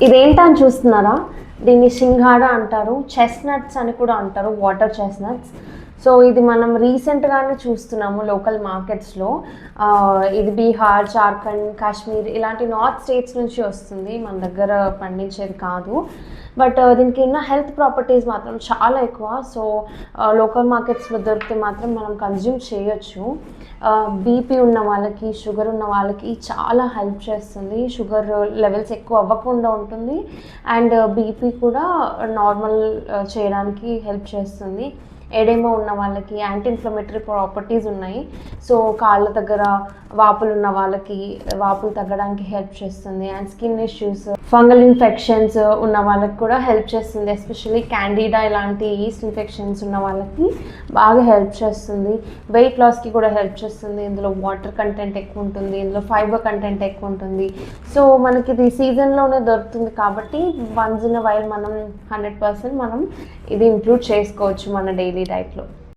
ఇదేంటని చూస్తున్నారా? దీన్ని సింఘాడా అంటారు, చెస్నట్స్ అని కూడా అంటారు, వాటర్ చెస్నట్స్. సో ఇది మనం రీసెంట్గానే చూస్తున్నాము లోకల్ మార్కెట్స్లో. ఇది బీహార్, జార్ఖండ్, కాశ్మీర్ ఇలాంటి నార్త్ స్టేట్స్ నుంచి వస్తుంది, మన దగ్గర పండించేది కాదు. బట్ దీనికి ఉన్న హెల్త్ ప్రాపర్టీస్ మాత్రం చాలా ఎక్కువ. సో లోకల్ మార్కెట్స్లో దొరికితే మాత్రం మనం కన్జ్యూమ్ చేయొచ్చు. బీపీ ఉన్న వాళ్ళకి, షుగర్ ఉన్న వాళ్ళకి చాలా హెల్ప్ చేస్తుంది. షుగర్ లెవెల్స్ ఎక్కువ అవ్వకుండా ఉంటుంది అండ్ బీపీ కూడా నార్మల్ చేయడానికి హెల్ప్ చేస్తుంది. ఎడెమా ఉన్న వాళ్ళకి యాంటీ ఇన్ఫ్లమేటరీ ప్రాపర్టీస్ ఉన్నాయి. సో కాళ్ళ దగ్గర వాపులు ఉన్న వాళ్ళకి వాపులు తగ్గడానికి హెల్ప్ చేస్తుంది. And skin issues, fungal infections ఉన్న వాళ్ళకి కూడా హెల్ప్ చేస్తుంది. ఎస్పెషల్లీ క్యాండిడా ఇలాంటి ఈస్ట్ ఇన్ఫెక్షన్స్ ఉన్న వాళ్ళకి బాగా హెల్ప్ చేస్తుంది. వెయిట్ లాస్కి కూడా హెల్ప్ చేస్తుంది. ఇందులో వాటర్ కంటెంట్ ఎక్కువ ఉంటుంది, ఇందులో ఫైబర్ కంటెంట్ ఎక్కువ ఉంటుంది. సో మనకి ఇది సీజన్లోనే దొరుకుతుంది కాబట్టి వన్స్ ఇన్ అ వైల్ మనం 100% మనం ఇది ఇంక్లూడ్ చేసుకోవచ్చు మన డైలీ డైట్లో.